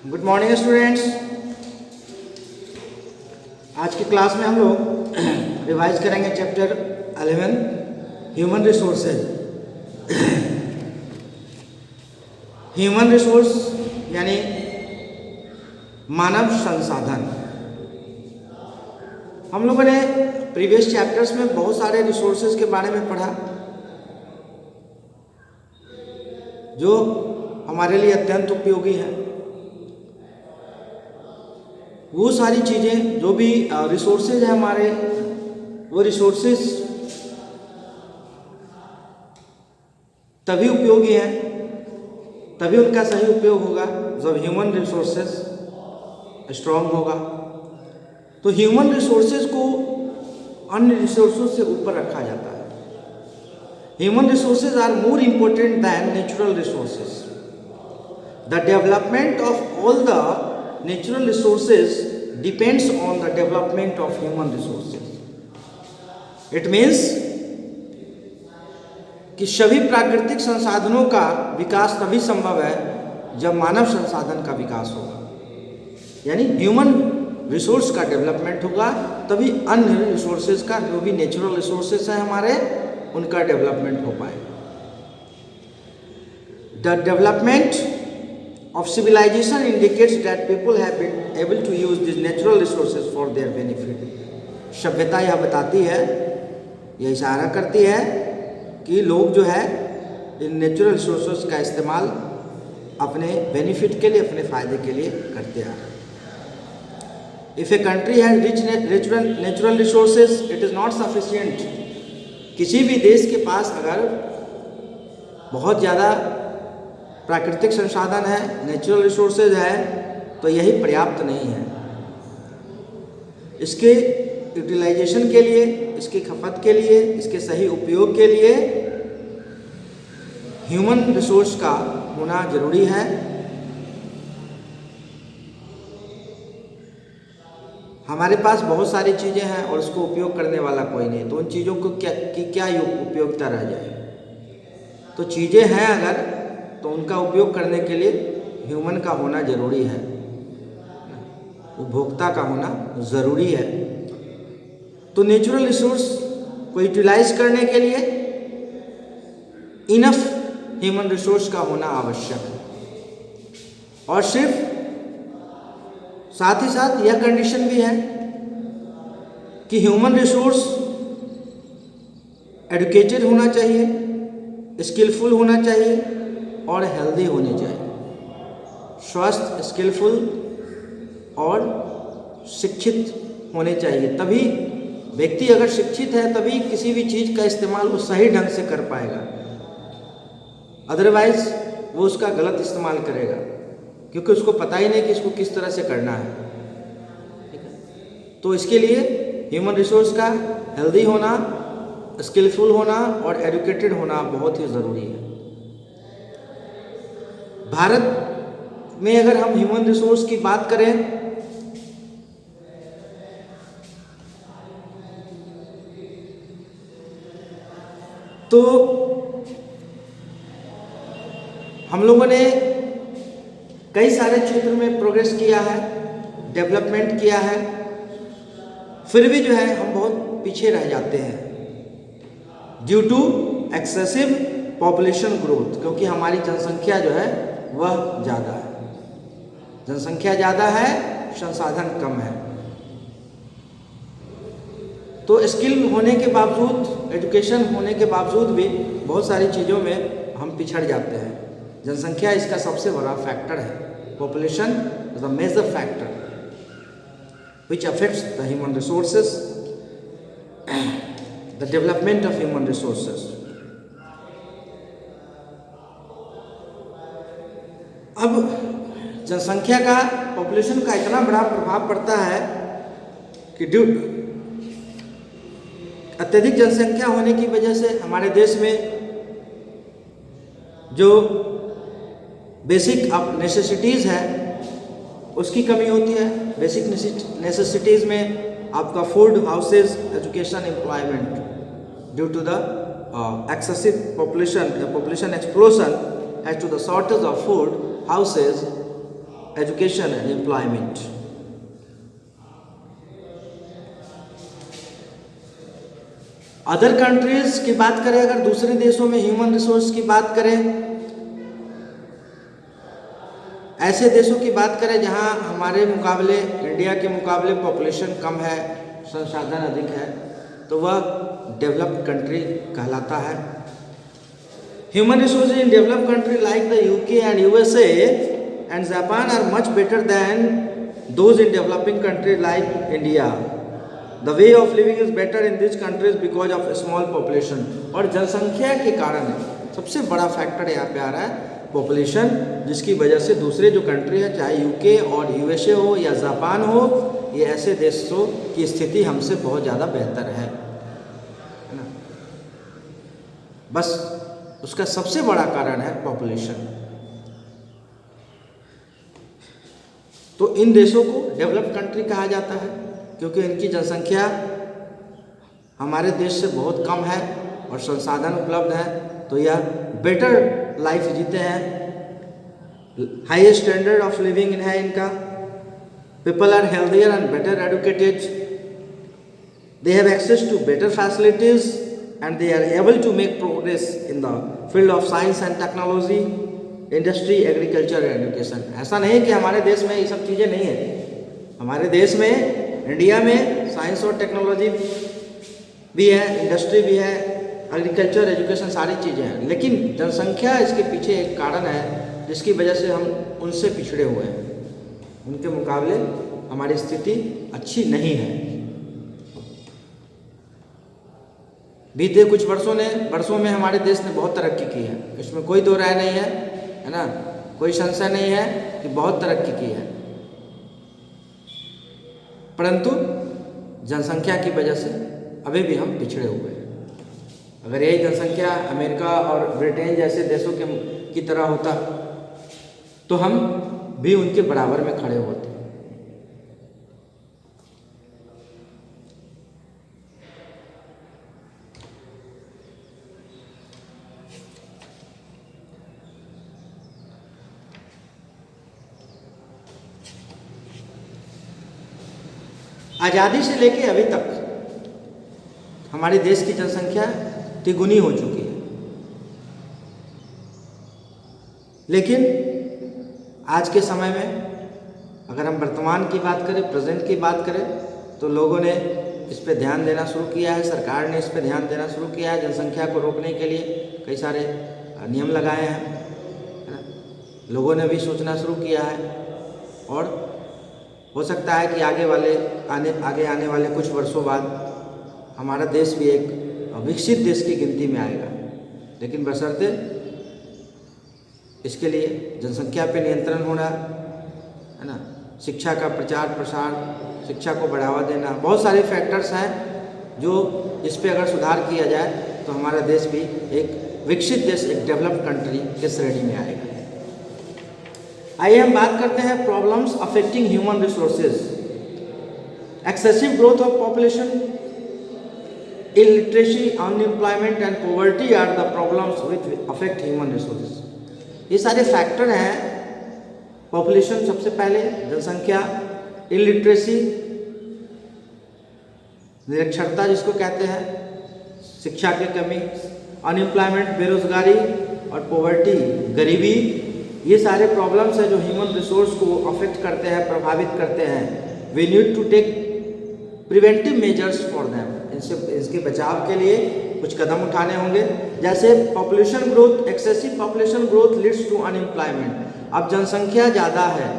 Good morning students. आज की class में हम लोग रिवाइज करेंगे chapter 11 human resources. Human resource यानी मानव संसाधन। हम लोगों ने प्रीवियस चैप्टर्स में बहुत सारे रिसोर्सेज के बारे में पढ़ा जो हमारे लिए अत्यंत उपयोगी है। वो सारी चीज़ें जो भी रिसोर्सेज हैं हमारे, वो रिसोर्सेज तभी उपयोगी हैं, तभी उनका सही उपयोग होगा जब ह्यूमन रिसोर्सेज स्ट्रांग होगा। तो ह्यूमन रिसोर्सेज को अन्य रिसोर्सेज से ऊपर रखा जाता है। Human resources are more important than natural resources. The development of all the natural resources depends on the development of human resources. It means कि सभी प्राकृतिक संसाधनों का विकास तभी संभव है जब मानव संसाधन का विकास होगा, यानी ह्यूमन रिसोर्स का डेवलपमेंट होगा, तभी अन्य रिसोर्सेज का, जो भी नेचुरल रिसोर्सेज हैं हमारे, उनका डेवलपमेंट हो पाएगा। The development of civilization indicates that people have been able to use these natural resources for their benefit. सभ्यता यह बताती है, यह इशारा करती है कि लोग जो है इन नेचुरल रिसोर्सेज का इस्तेमाल अपने बेनिफिट के लिए, अपने फ़ायदे के लिए करते हैं। If a country has rich natural resources, it is not sufficient. किसी भी देश के पास अगर बहुत ज़्यादा प्राकृतिक संसाधन है, नेचुरल रिसोर्सेज है, तो यही पर्याप्त नहीं है। इसके यूटिलाइजेशन के लिए, इसकी खपत के लिए, इसके सही उपयोग के लिए ह्यूमन रिसोर्स का होना जरूरी है। हमारे पास बहुत सारी चीज़ें हैं और उसको उपयोग करने वाला कोई नहीं, तो उन चीज़ों को क्या उपयोगिता रह जाए। तो चीज़ें हैं अगर, तो उनका उपयोग करने के लिए ह्यूमन का होना जरूरी है, उपभोक्ता का होना ज़रूरी है। तो नेचुरल रिसोर्स को यूटिलाइज करने के लिए इनफ ह्यूमन रिसोर्स का होना आवश्यक है। और सिर्फ साथ ही साथ यह कंडीशन भी है कि ह्यूमन रिसोर्स एडुकेटेड होना चाहिए, स्किलफुल होना चाहिए और हेल्दी होनी चाहिए। स्वस्थ, स्किलफुल और शिक्षित होने चाहिए। तभी व्यक्ति अगर शिक्षित है तभी किसी भी चीज़ का इस्तेमाल वो सही ढंग से कर पाएगा, अदरवाइज वो उसका गलत इस्तेमाल करेगा, क्योंकि उसको पता ही नहीं कि इसको किस तरह से करना है। ठीक है, तो इसके लिए ह्यूमन रिसोर्स का हेल्दी होना, स्किलफुल होना और एजुकेटेड होना बहुत ही ज़रूरी है। भारत में अगर हम ह्यूमन रिसोर्स की बात करें तो हम लोगों ने कई सारे क्षेत्र में प्रोग्रेस किया है, डेवलपमेंट किया है, फिर भी जो है हम बहुत पीछे रह जाते हैं due to excessive population growth, क्योंकि हमारी जनसंख्या जो है वह ज़्यादा है। जनसंख्या ज़्यादा है, संसाधन कम है। तो स्किल होने के बावजूद, एजुकेशन होने के बावजूद भी बहुत सारी चीज़ों में हम पिछड़ जाते हैं। जनसंख्या इसका सबसे बड़ा फैक्टर है। Population is the major factor which affects the human resources, the development of human resources. अब जनसंख्या का, पॉपुलेशन का इतना बड़ा प्रभाव पड़ता है कि अत्यधिक जनसंख्या होने की वजह से हमारे देश में जो बेसिक नेसेसिटीज़ है उसकी कमी होती है। बेसिक नेसेसिटीज़ में आपका food, houses, education, employment. Due to the excessive population explosion as to the shortage of food, houses education and employment. Other countries की बात करें, अगर दूसरे देशों में ह्यूमन रिसोर्स की बात करें, ऐसे देशों की बात करें जहां हमारे मुकाबले, इंडिया के मुकाबले पॉपुलेशन कम है, संसाधन अधिक है, तो वह डेवलप्ड कंट्री कहलाता है. Human resources in developed country like the UK and USA and Japan are much better than those in developing country like India. The way of living is better in these countries because of a small population. और जनसंख्या के कारण सबसे बड़ा factor यहाँ पे आ रहा है पॉपुलेशन, जिसकी वजह से दूसरे जो कंट्री है, चाहे यूके और यूएसए हो या जापान हो, ये ऐसे देशों की स्थिति हमसे बहुत ज़्यादा बेहतर है ना. बस उसका सबसे बड़ा कारण है पॉपुलेशन. तो इन देशों को डेवलप्ड कंट्री कहा जाता है क्योंकि इनकी जनसंख्या हमारे देश से बहुत कम है और संसाधन उपलब्ध है, तो यह बेटर लाइफ जीते हैं. हाई स्टैंडर्ड ऑफ लिविंग है इनका. People are healthier and better educated. They have access to better facilities and they are able to make progress in the field of science and technology, industry, agriculture and education. ऐसा नहीं कि हमारे देश में ये सब चीज़ें नहीं है. हमारे देश में, इंडिया में साइंस और टेक्नोलॉजी भी है, इंडस्ट्री भी है, एग्रीकल्चर, एजुकेशन, सारी चीज़ें हैं. लेकिन जनसंख्या इसके पीछे एक कारण है जिसकी वजह से हम उनसे पिछड़े हुए हैं. उनके मुकाबले हमारी स्थिति अच्छी नहीं है. बीते कुछ वर्षों में हमारे देश ने बहुत तरक्की की है, इसमें कोई दो राय नहीं है ना. कोई संशय नहीं है कि बहुत तरक्की की है, परंतु जनसंख्या की वजह से अभी भी हम पिछड़े हुए हैं. अगर यही जनसंख्या अमेरिका और ब्रिटेन जैसे देशों की तरह होता तो हम भी उनके बराबर में खड़े होते. आज़ादी से लेके अभी तक हमारे देश की जनसंख्या तिगुनी हो चुकी है, लेकिन आज के समय में अगर हम वर्तमान की बात करें, प्रेजेंट की बात करें, तो लोगों ने इस पे ध्यान देना शुरू किया है. सरकार ने इस पे ध्यान देना शुरू किया है. जनसंख्या को रोकने के लिए कई सारे नियम लगाए हैं, है ना. लोगों ने भी सोचना शुरू किया है और हो सकता है कि आगे आने वाले कुछ वर्षों बाद हमारा देश भी एक विकसित देश की गिनती में आएगा. लेकिन बशर्ते इसके लिए जनसंख्या पे नियंत्रण होना, है ना, शिक्षा का प्रचार प्रसार, शिक्षा को बढ़ावा देना, बहुत सारे फैक्टर्स हैं जो इस पे अगर सुधार किया जाए तो हमारा देश भी एक विकसित देश, एक डेवलप्ड कंट्री के श्रेणी में आएगा. आइए हम बात करते हैं problems affecting human resources. Excessive growth of population, illiteracy, unemployment and poverty are the problems which affect human resources. ये सारे फैक्टर हैं. पॉपुलेशन सबसे पहले, जनसंख्या, इलिटरेसी, निरक्षरता जिसको कहते हैं, शिक्षा की कमी, अनएम्प्लॉयमेंट, बेरोजगारी, और पॉवर्टी, गरीबी, ये सारे प्रॉब्लम्स हैं जो ह्यूमन रिसोर्स को अफेक्ट करते हैं, प्रभावित करते हैं. We need to take preventive measures for them. इसके बचाव के लिए कुछ कदम उठाने होंगे. जैसे population growth, excessive population growth leads to unemployment. अब जनसंख्या ज़्यादा है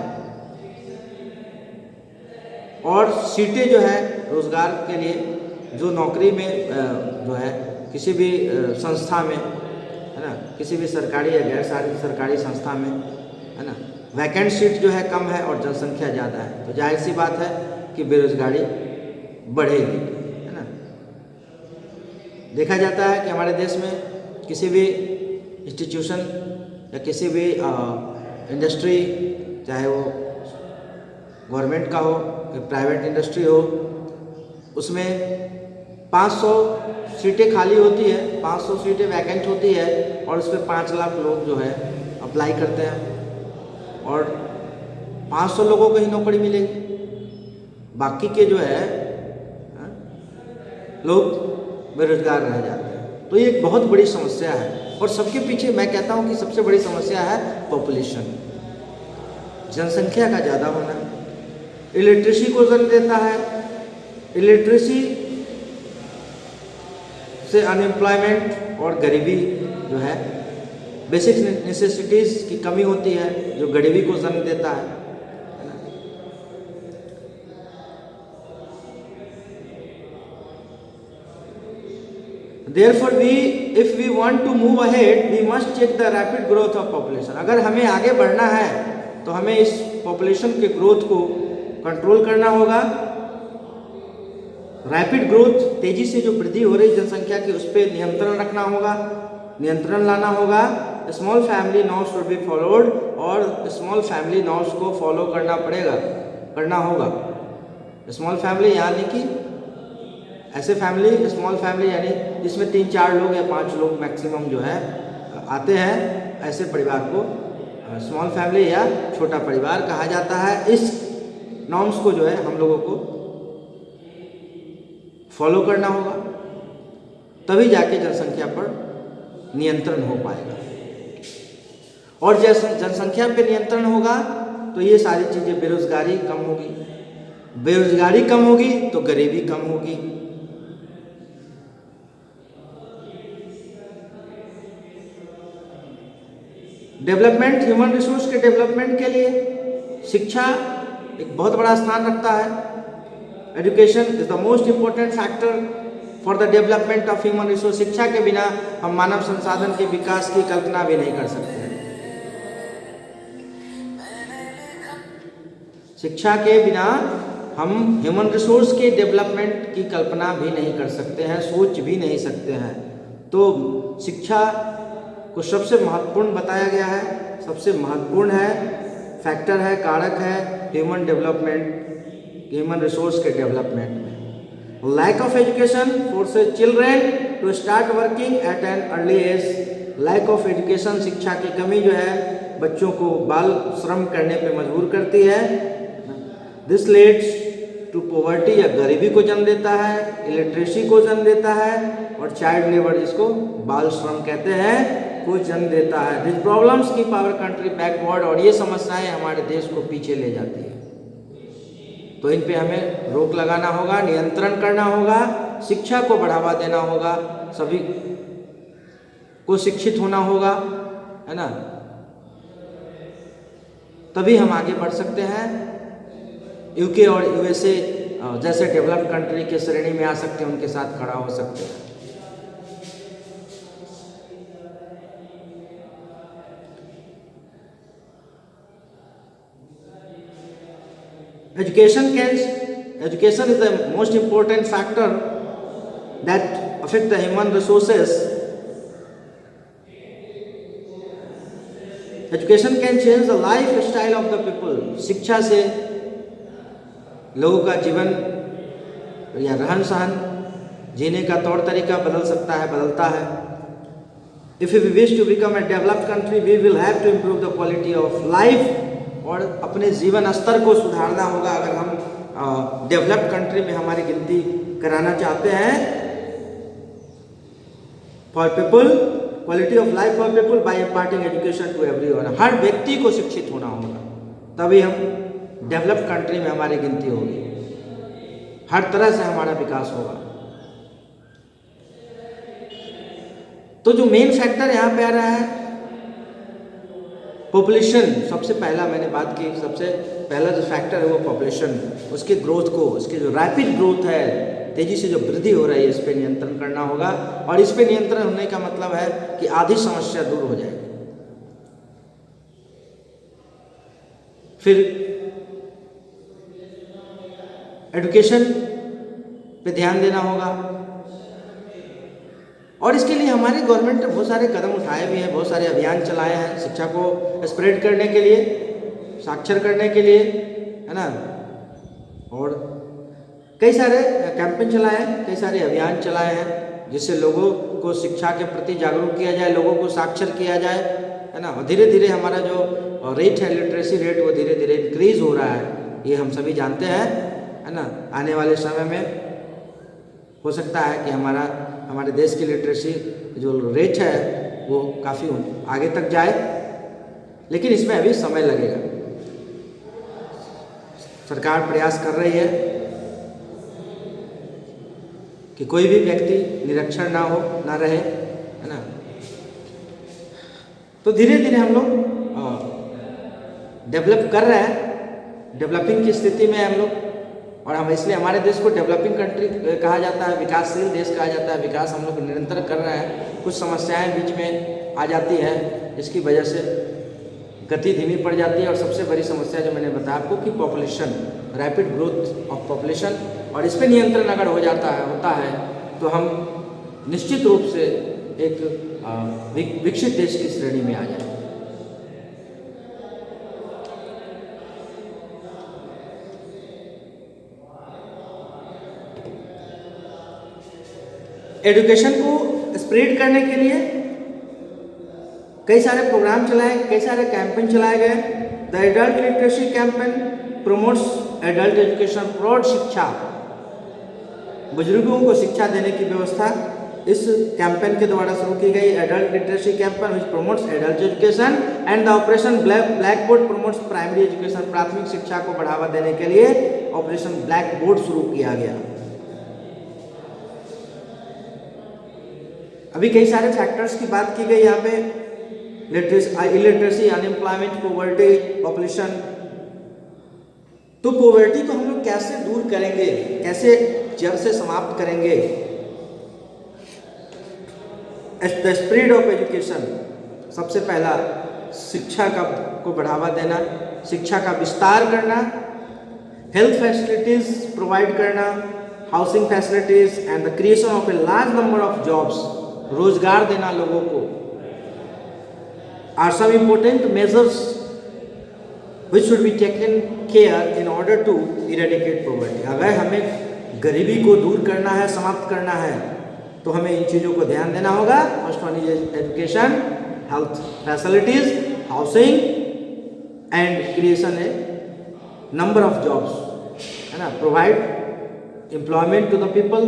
और सीटें जो है रोजगार के लिए, जो नौकरी में जो है किसी भी संस्था में, है ना, किसी भी सरकारी या गैर सरकारी संस्था में, है ना, वैकेंट सीट जो है कम है और जनसंख्या ज़्यादा है, तो जाहिर सी बात है कि बेरोजगारी बढ़ेगी, है ना. देखा जाता है कि हमारे देश में किसी भी इंस्टीट्यूशन या किसी भी इंडस्ट्री, चाहे वो गवर्नमेंट का हो या प्राइवेट इंडस्ट्री हो, उसमें 500 सीटें खाली होती है, 500 सीटें वैकेंट होती है और उस पर 5 लाख लोग जो है अप्लाई करते हैं और 500 लोगों को ही नौकरी मिलेगी, बाकी के जो है लोग बेरोजगार रह जाते हैं। तो ये एक बहुत बड़ी समस्या है, और सबके पीछे मैं कहता हूँ कि सबसे बड़ी समस्या है पॉपुलेशन, जनसंख्या का ज़्यादा होना। इलिटरेसी को जन्म देता है, इलिटरेसी से अनएम्प्लॉयमेंट और गरीबी जो है, बेसिक नेसेसिटीज़ की कमी होती है जो गरीबी को जन्म देता है ना। Therefore, if we want to move ahead, we must check the rapid growth of population. अगर हमें आगे बढ़ना है तो हमें इस पॉपुलेशन के ग्रोथ को कंट्रोल करना होगा। रैपिड ग्रोथ, तेजी से जो वृद्धि हो रही जनसंख्या की, उस पर नियंत्रण रखना होगा, नियंत्रण लाना होगा। Small family norms should be followed, और स्मॉल फैमिली नॉर्म्स को फॉलो करना होगा। स्मॉल फैमिली यानी कि ऐसे फैमिली, स्मॉल फैमिली यानी जिसमें 3-4 लोग या 5 लोग मैक्सिमम जो है आते हैं, ऐसे परिवार को स्मॉल फैमिली या छोटा परिवार कहा जाता है। इस नॉर्म्स को जो है हम लोगों को फॉलो करना होगा, तभी जाके जनसंख्या पर नियंत्रण हो पाएगा। और जैसे जनसंख्या पे नियंत्रण होगा तो ये सारी चीज़ें, बेरोजगारी कम होगी, बेरोजगारी कम होगी तो गरीबी कम होगी। डेवलपमेंट, ह्यूमन रिसोर्स के डेवलपमेंट के लिए शिक्षा एक बहुत बड़ा स्थान रखता है। Education is the most important factor for the development of human resource. शिक्षा के बिना हम मानव संसाधन के विकास की कल्पना भी नहीं कर सकते हैं। शिक्षा के बिना हम ह्यूमन रिसोर्स के डेवलपमेंट की कल्पना भी नहीं कर सकते हैं, सोच भी नहीं सकते हैं। तो शिक्षा को सबसे महत्वपूर्ण बताया गया है, सबसे महत्वपूर्ण है, फैक्टर है, कारक है ह्यूमन डेवलपमेंट, ह्यूमन रिसोर्स के डेवलपमेंट में। Lack of education forces children to start working at an early age. Lack of education, शिक्षा की कमी जो है बच्चों को बाल श्रम करने पे मजबूर करती है। दिस लीड्स टू पॉवर्टी, या गरीबी को जन्म देता है, इलिटरेसी को जन्म देता है, और चाइल्ड लेबर, जिसको बाल श्रम कहते हैं, को जन्म देता है। This problems keep our country backward, और ये समस्याएं हमारे देश को पीछे ले जाती है। तो इन पे हमें रोक लगाना होगा, नियंत्रण करना होगा, शिक्षा को बढ़ावा देना होगा, सभी को शिक्षित होना होगा, है ना, तभी हम आगे बढ़ सकते हैं। यूके और यूएसए जैसे डेवलप्ड कंट्री के श्रेणी में आ सकते हैं, उनके साथ खड़ा हो सकते हैं। Education is the most important factor that affect the human resources. Education can change the lifestyle of the people. शिक्षा से लोगों का जीवन या रहन सहन, जीने का तौर तरीका बदल सकता है, बदलता है। If we wish to become a developed country, we will have to improve the quality of life. और अपने जीवन स्तर को सुधारना होगा अगर हम डेवलप्ड कंट्री में हमारी गिनती कराना चाहते हैं। For people, quality of life for people by imparting education to everyone. हर व्यक्ति को शिक्षित होना होगा, तभी हम डेवलप्ड कंट्री में हमारी गिनती होगी, हर तरह से हमारा विकास होगा। तो जो मेन फैक्टर यहाँ पे आ रहा है पॉपुलेशन, सबसे पहला मैंने बात की, सबसे पहला जो फैक्टर है वो पॉपुलेशन, उसके ग्रोथ को, उसकी जो रैपिड ग्रोथ है, तेजी से जो वृद्धि हो रही है, इस पे नियंत्रण करना होगा। और इस पे नियंत्रण होने का मतलब है कि आधी समस्या दूर हो जाएगी। फिर एजुकेशन पे ध्यान देना होगा, और इसके लिए हमारी गवर्नमेंट ने बहुत सारे कदम उठाए भी हैं, बहुत सारे अभियान चलाए हैं शिक्षा को स्प्रेड करने के लिए, साक्षर करने के लिए, है ना, और कई सारे कैंपेन चलाए हैं, कई सारे अभियान चलाए हैं, जिससे लोगों को शिक्षा के प्रति जागरूक किया जाए, लोगों को साक्षर किया जाए, है ना। और धीरे धीरे हमारा जो रेट है, लिटरेसी रेट, वो धीरे धीरे इंक्रीज हो रहा है, ये हम सभी जानते हैं, है ना। आने वाले समय में हो सकता है कि हमारे देश की लिटरेसी जो रेट है वो काफ़ी आगे तक जाए, लेकिन इसमें अभी समय लगेगा। सरकार प्रयास कर रही है कि कोई भी व्यक्ति निरक्षर ना रहे, है ना। तो धीरे धीरे हम लोग डेवलप कर रहे हैं, डेवलपिंग की स्थिति में हम लोग, और हम इसलिए हमारे देश को डेवलपिंग कंट्री कहा जाता है, विकासशील देश कहा जाता है। विकास हम लोग निरंतर कर रहे हैं, कुछ समस्याएं बीच में आ जाती है जिसकी वजह से गति धीमी पड़ जाती है। और सबसे बड़ी समस्या जो मैंने बताया आपको कि population, rapid growth of population, और इस पर नियंत्रण अगर होता है तो हम निश्चित रूप से एक विकसित देश की श्रेणी में आ जाए। एजुकेशन को स्प्रेड करने के लिए कई सारे प्रोग्राम चलाए, कई सारे कैंपेन चलाए गए। The adult literacy campaign promotes adult education, प्रौढ़ शिक्षा, बुजुर्गों को शिक्षा देने की व्यवस्था इस कैंपेन के द्वारा शुरू की गई। Adult literacy campaign which promotes adult education and the operation black board promotes primary education, प्राथमिक शिक्षा को बढ़ावा देने के लिए ऑपरेशन ब्लैक बोर्ड शुरू किया गया। अभी कई सारे फैक्टर्स की बात की गई यहाँ पे, इलिटरेसी, अनएम्प्लॉयमेंट, पॉवर्टी, पॉपुलेशन। तो पॉवर्टी को हम लोग कैसे दूर करेंगे, कैसे जड़ से समाप्त करेंगे? द स्प्रेड ऑफ एजुकेशन, सबसे पहला शिक्षा को बढ़ावा देना, शिक्षा का विस्तार करना, हेल्थ फैसिलिटीज प्रोवाइड करना, housing facilities and the creation of a large number of jobs, रोजगार देना लोगों को, are some important measures which should be taken care in order to eradicate poverty. अगर हमें गरीबी को दूर करना है, समाप्त करना है, तो हमें इन चीज़ों को ध्यान देना होगा। First one is education, health facilities, housing and creation a number of jobs, है ना, provide employment to the people.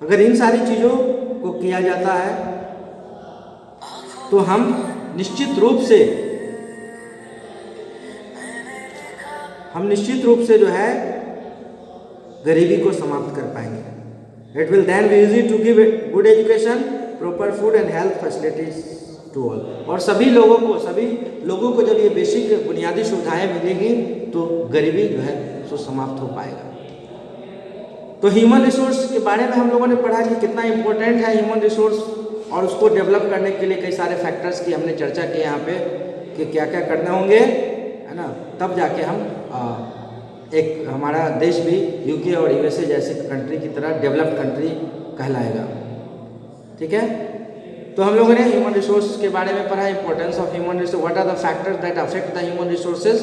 अगर इन सारी चीज़ों को किया जाता है तो हम निश्चित रूप से जो है गरीबी को समाप्त कर पाएंगे। It will then be easy to give good education, proper food and health facilities to all. और सभी लोगों को जब ये बेसिक बुनियादी सुविधाएं मिलेंगी तो गरीबी जो है सो समाप्त हो पाएगा। तो ह्यूमन रिसोर्स के बारे में हम लोगों ने पढ़ा कि कितना इम्पोर्टेंट है ह्यूमन रिसोर्स, और उसको डेवलप करने के लिए कई सारे फैक्टर्स की हमने चर्चा की यहाँ पे कि क्या क्या करने होंगे, है ना। तब जाके हम एक हमारा देश भी यूके और यूएसए जैसे कंट्री की तरह डेवलप्ड कंट्री कहलाएगा। ठीक है, तो हम लोगों ने ह्यूमन रिसोर्स के बारे में पढ़ा, importance of human resource, what are the factors that affect the human resources.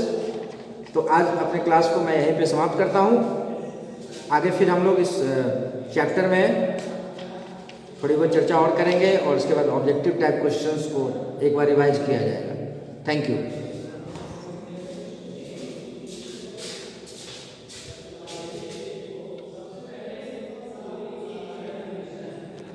तो आज अपने क्लास को मैं यहीं पे समाप्त करता हूँ। आगे फिर हम लोग इस चैप्टर में थोड़ी बहुत चर्चा और करेंगे, और उसके बाद ऑब्जेक्टिव टाइप क्वेश्चंस को एक बार रिवाइज किया जाएगा। Thank you.